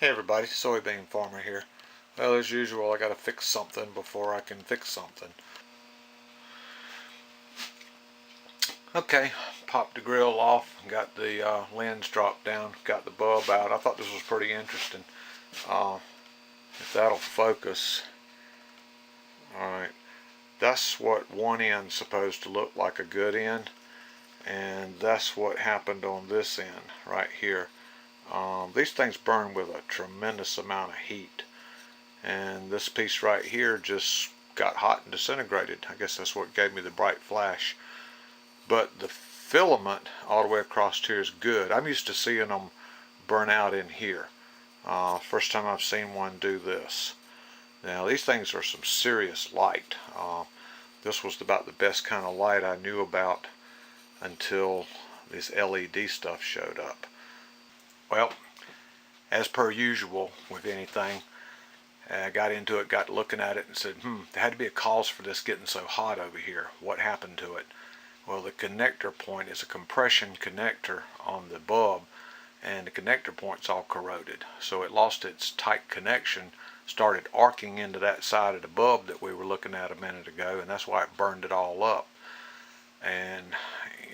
Hey everybody, Soybean Farmer here. Well, as usual, I gotta fix something before I can fix something. Okay, popped the grill off, got the lens dropped down, got the bulb out. I thought this was pretty interesting. Uh, if that'll focus. Alright, that's what one end's supposed to look like, a good end, and that's what happened on this end right here. These things burn with a tremendous amount of heat, and this piece right here just got hot and disintegrated. I guess that's what gave me the bright flash. But the filament all the way across here is good. I'm used to seeing them burn out in here. First time I've seen one do this. Now these things are some serious light. This was about the best kind of light I knew about until this LED stuff showed up. Well, as per usual with anything, I got into it, got looking at it and said, there had to be a cause for this getting so hot over here. What happened to it? Well, the connector point is a compression connector on the bulb, and the connector point's all corroded. So it lost its tight connection, started arcing into that side of the bulb that we were looking at a minute ago, and that's why it burned it all up. And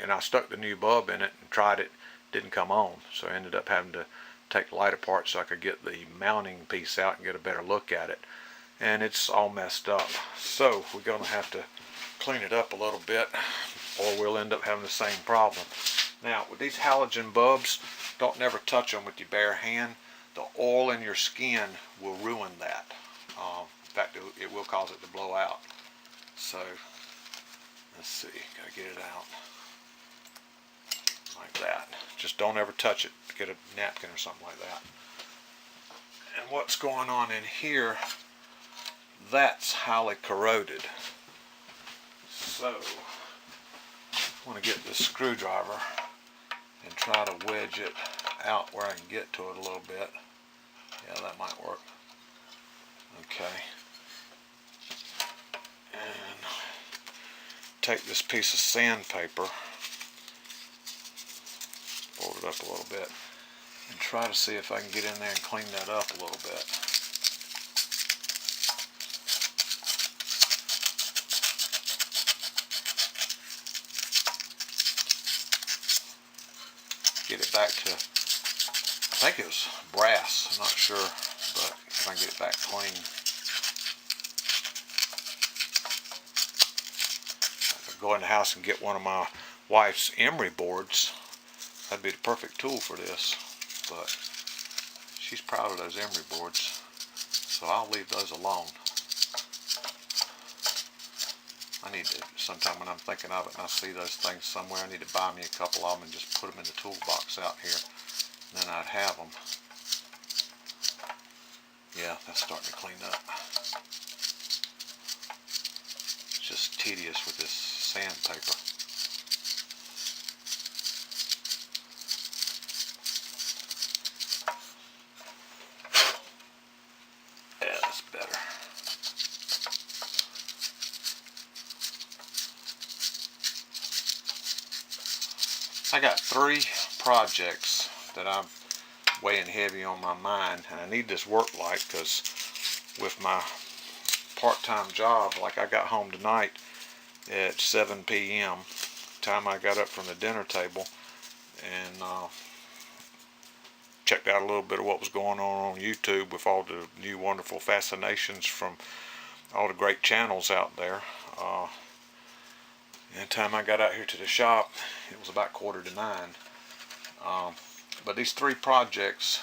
I stuck the new bulb in it and tried it, didn't come on. So I ended up having to take the light apart so I could get the mounting piece out and get a better look at it. And it's all messed up. So we're going to have to clean it up a little bit, or we'll end up having the same problem. Now, with these halogen bulbs, don't never touch them with your bare hand. The oil in your skin will ruin that. In fact, it will cause it to blow out. So, let's see, gotta get it out. Like that. Just don't ever touch it. Get a napkin or something like that. And what's going on in here, that's highly corroded. So, I want to get this screwdriver and try to wedge it out where I can get to it a little bit. Yeah, that might work. Okay. And take this piece of sandpaper, fold it up a little bit, and try to see if I can get in there and clean that up a little bit. Get it back to, I think it was brass, I'm not sure, but if I can get it back clean. I could go in the house and get one of my wife's emery boards. That'd be the perfect tool for this, but she's proud of those emery boards, so I'll leave those alone. I need to, sometime when I'm thinking of it and I see those things somewhere, I need to buy me a couple of them and just put them in the toolbox out here. And then I'd have them. Yeah, that's starting to clean up. It's just tedious with this sandpaper. Yeah, that's better. I got 3 projects that I'm weighing heavy on my mind, and I need this work light because with my part-time job, like I got home tonight at 7 p.m. time I got up from the dinner table and checked out a little bit of what was going on YouTube with all the new wonderful fascinations from all the great channels out there. And the time I got out here to the shop, it was about 8:45. But these 3 projects,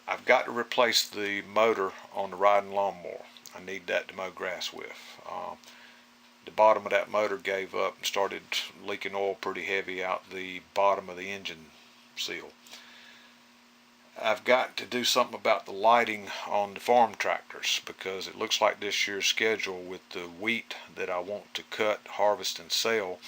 I've got to replace the motor on the riding lawnmower. I need that to mow grass with. The bottom of that motor gave up and started leaking oil pretty heavy out the bottom of the engine seal. I've got to do something about the lighting on the farm tractors because it looks like this year's schedule with the wheat that I want to cut, harvest, and sell,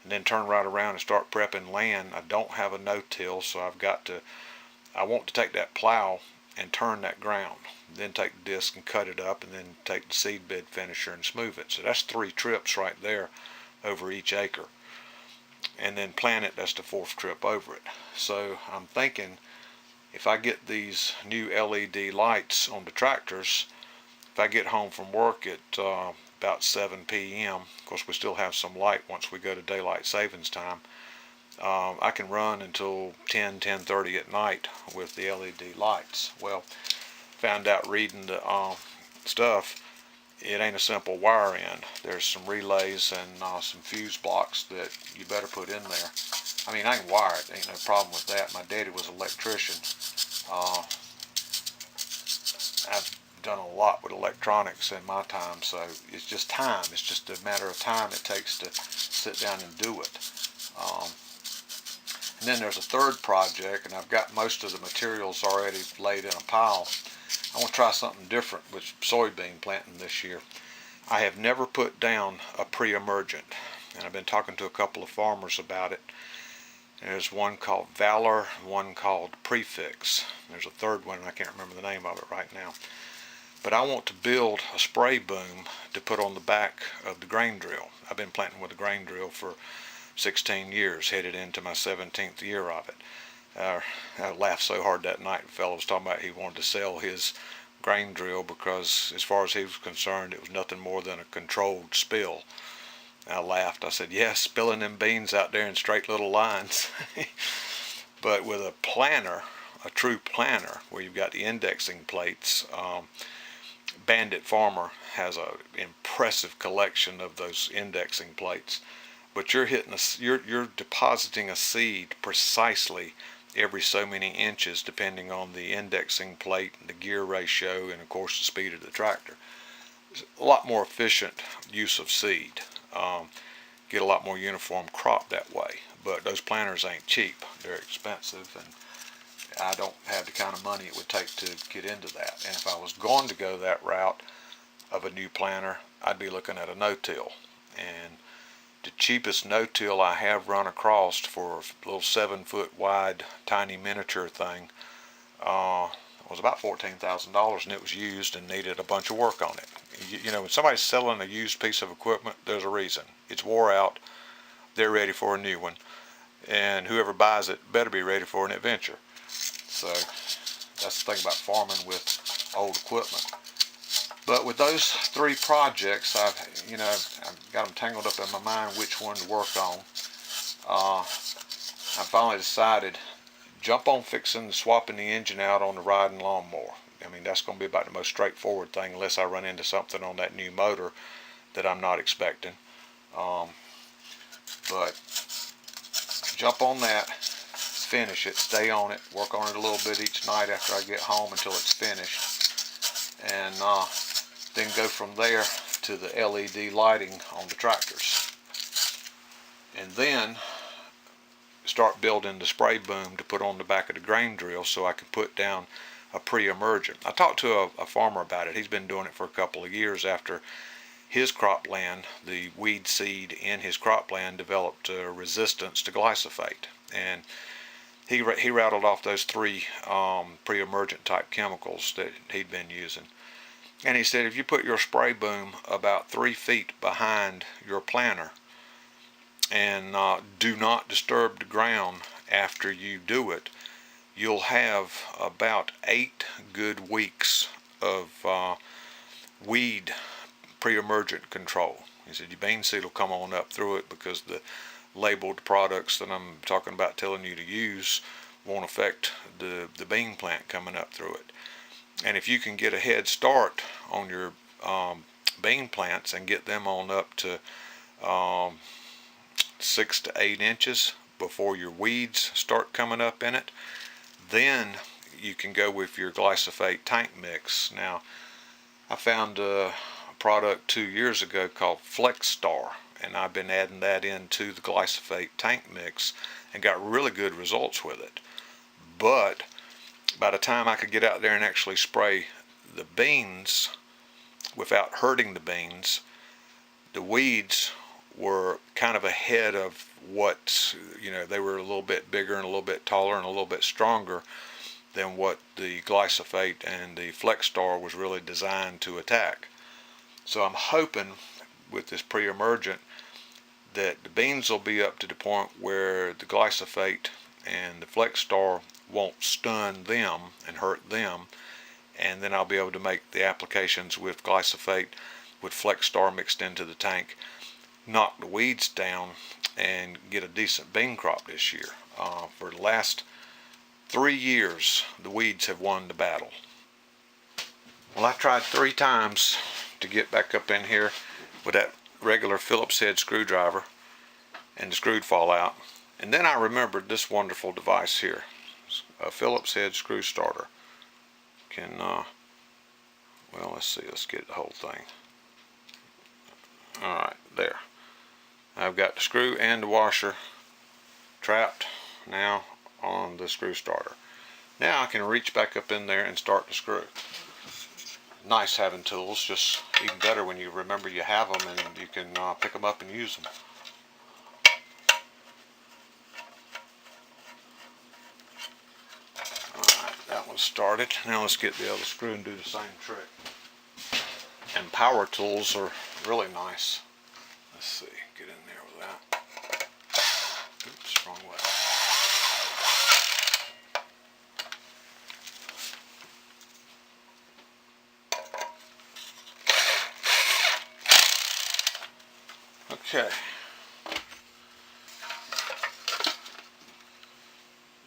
and then turn right around and start prepping land. I don't have a no-till, so I want to take that plow and turn that ground, then take the disc and cut it up, and then take the seed bed finisher and smooth it. So that's 3 trips right there over each acre. And then plant it, that's the 4th trip over it. So I'm thinking if I get these new LED lights on the tractors, if I get home from work at about 7 p.m., of course we still have some light once we go to daylight savings time, I can run until 10:30 at night with the LED lights. Well, found out reading the stuff, it ain't a simple wire in. There's some relays and some fuse blocks that you better put in there. I mean, I can wire it, ain't no problem with that. My daddy was an electrician. I've done a lot with electronics in my time, so it's just time. It's just a matter of time it takes to sit down and do it. And then there's a third project, and I've got most of the materials already laid in a pile. I want to try something different with soybean planting this year. I have never put down a pre-emergent, and I've been talking to a couple of farmers about it. There's one called Valor, one called Prefix. There's a third one, and I can't remember the name of it right now. But I want to build a spray boom to put on the back of the grain drill. I've been planting with a grain drill for 16 years, headed into my 17th year of it. I laughed so hard that night. The fellow was talking about he wanted to sell his grain drill because, as far as he was concerned, it was nothing more than a controlled spill. I laughed. I said, yes, spilling them beans out there in straight little lines. But with a planter, a true planter, where you've got the indexing plates, Bandit Farmer has an impressive collection of those indexing plates. But you're depositing a seed precisely every so many inches, depending on the indexing plate, the gear ratio, and of course the speed of the tractor. It's a lot more efficient use of seed. Get a lot more uniform crop that way. But those planters ain't cheap. They're expensive, and I don't have the kind of money it would take to get into that. And if I was going to go that route of a new planter, I'd be looking at a no-till. And the cheapest no-till I have run across for a little 7-foot wide tiny miniature thing was about $14,000, and it was used and needed a bunch of work on it. You know, when somebody's selling a used piece of equipment, there's a reason. It's wore out, they're ready for a new one, and whoever buys it better be ready for an adventure. So that's the thing about farming with old equipment. But with those three projects, I've got them tangled up in my mind which one to work on. I finally decided, jump on swapping the engine out on the riding lawnmower. I mean, that's going to be about the most straightforward thing, unless I run into something on that new motor that I'm not expecting. But jump on that, finish it, stay on it, work on it a little bit each night after I get home until it's finished, and then go from there to the LED lighting on the tractors. And then start building the spray boom to put on the back of the grain drill so I can put down a pre-emergent. I talked to a farmer about it. He's been doing it for a couple of years after his cropland, the weed seed in his cropland, developed resistance to glyphosate. And he rattled off those three pre-emergent type chemicals that he'd been using. And he said if you put your spray boom about 3 feet behind your planter and do not disturb the ground after you do it, you'll have about 8 good weeks of weed pre-emergent control. He said your bean seed will come on up through it because the labeled products that I'm talking about telling you to use won't affect the bean plant coming up through it. And if you can get a head start on your bean plants and get them on up to 6 to 8 inches before your weeds start coming up in it, then you can go with your glyphosate tank mix. Now, I found a product 2 years ago called FlexStar, and I've been adding that into the glyphosate tank mix and got really good results with it. But by the time I could get out there and actually spray the beans without hurting the beans, the weeds were kind of ahead of what, they were a little bit bigger and a little bit taller and a little bit stronger than what the glyphosate and the FlexStar was really designed to attack. So I'm hoping with this pre-emergent that the beans will be up to the point where the glyphosate and the FlexStar won't stun them and hurt them. And then I'll be able to make the applications with glyphosate with Flexstar mixed into the tank, knock the weeds down, and get a decent bean crop this year. For the last 3 years, the weeds have won the battle. Well, I tried 3 times to get back up in here with that regular Phillips head screwdriver, and the screw'd fall out. And then I remembered this wonderful device here, a Phillips head screw starter. Can, well, let's see, let's get the whole thing. Alright, there. I've got the screw and the washer trapped now on the screw starter. Now I can reach back up in there and start the screw. Nice having tools, just even better when you remember you have them and you can pick them up and use them. Alright, that one's started. Now let's get the other screw and do the same trick. And power tools are really nice. Let's see, get in there with that. Oops, wrong way. Okay.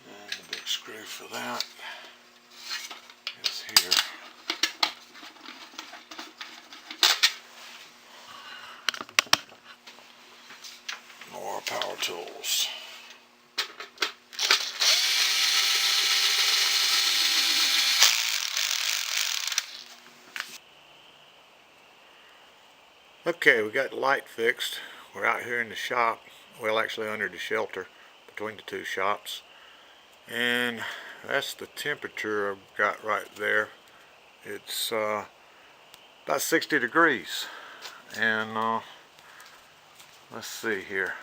And the big screw for that is here. More power tools. Okay, we got the light fixed. We're out here in the shop, well actually under the shelter between the 2 shops, and that's the temperature I've got right there. It's about 60 degrees, and let's see here,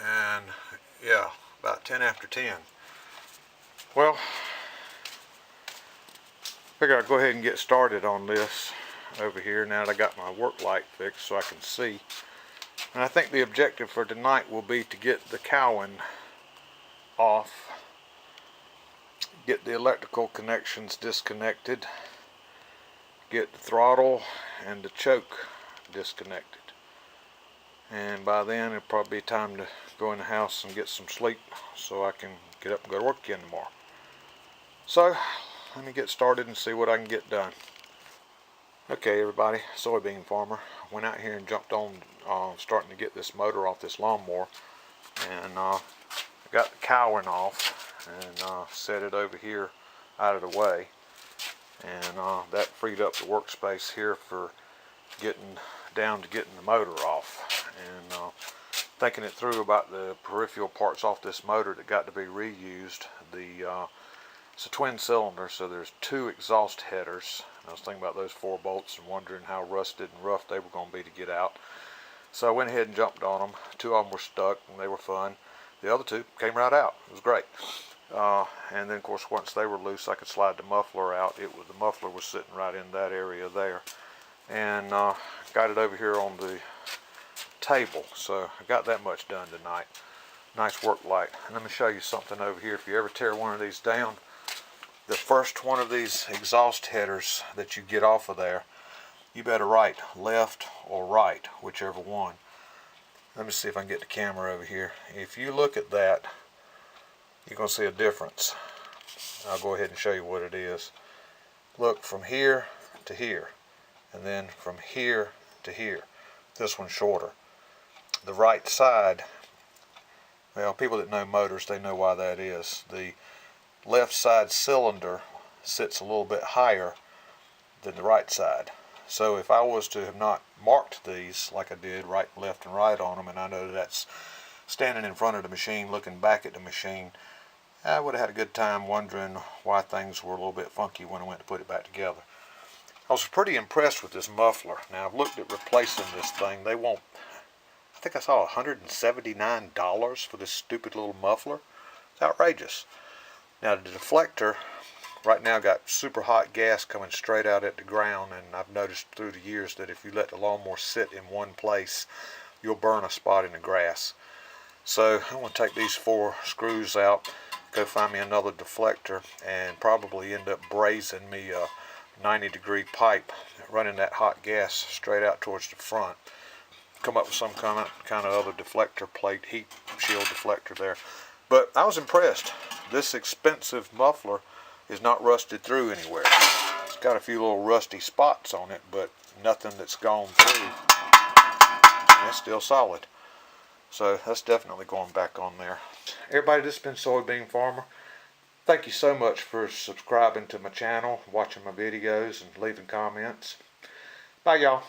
and yeah, about 10 after 10. Well, I figure I'll go ahead and get started on this over here now that I got my work light fixed so I can see. And I think the objective for tonight will be to get the cowing off, get the electrical connections disconnected, get the throttle and the choke disconnected. And by then it'll probably be time to go in the house and get some sleep so I can get up and go to work again tomorrow. So let me get started and see what I can get done. Okay everybody, Soybean Farmer. Went out here and jumped on starting to get this motor off this lawnmower, and I got the cowing off and set it over here out of the way, and that freed up the workspace here for getting down to getting the motor off, and thinking it through about the peripheral parts off this motor that got to be reused. It's a twin cylinder, so there's 2 exhaust headers. I was thinking about those 4 bolts and wondering how rusted and rough they were going to be to get out. So I went ahead and jumped on them. 2 of them were stuck and they were fun. The other 2 came right out. It was great. And then of course once they were loose I could slide the muffler out. The muffler was sitting right in that area there. And got it over here on the table. So I got that much done tonight. Nice work light. And let me show you something over here. If you ever tear one of these down, the first one of these exhaust headers that you get off of there, you better write left or right, whichever one. Let me see if I can get the camera over here. If you look at that, you're going to see a difference. I'll go ahead and show you what it is. Look, from here to here, and then from here to here. This one's shorter. The right side, well, people that know motors, they know why that is. The left side cylinder sits a little bit higher than the right side. So if I was to have not marked these like I did, right, left, and right on them, and I know that's standing in front of the machine looking back at the machine, I would have had a good time wondering why things were a little bit funky when I went to put it back together. I was pretty impressed with this muffler. Now I've looked at replacing this thing. They want, I think I saw $179 for this stupid little muffler. It's outrageous. Now the deflector right now got super hot gas coming straight out at the ground, and I've noticed through the years that if you let the lawnmower sit in one place, you'll burn a spot in the grass. So I'm going to take these 4 screws out, go find me another deflector, and probably end up brazing me a 90-degree pipe, running that hot gas straight out towards the front. Come up with some kind of other deflector plate, heat shield deflector there. But I was impressed. This expensive muffler is not rusted through anywhere. It's got a few little rusty spots on it, but nothing that's gone through. And it's still solid. So that's definitely going back on there. Everybody, this has been Soybean Farmer. Thank you so much for subscribing to my channel, watching my videos, and leaving comments. Bye, y'all.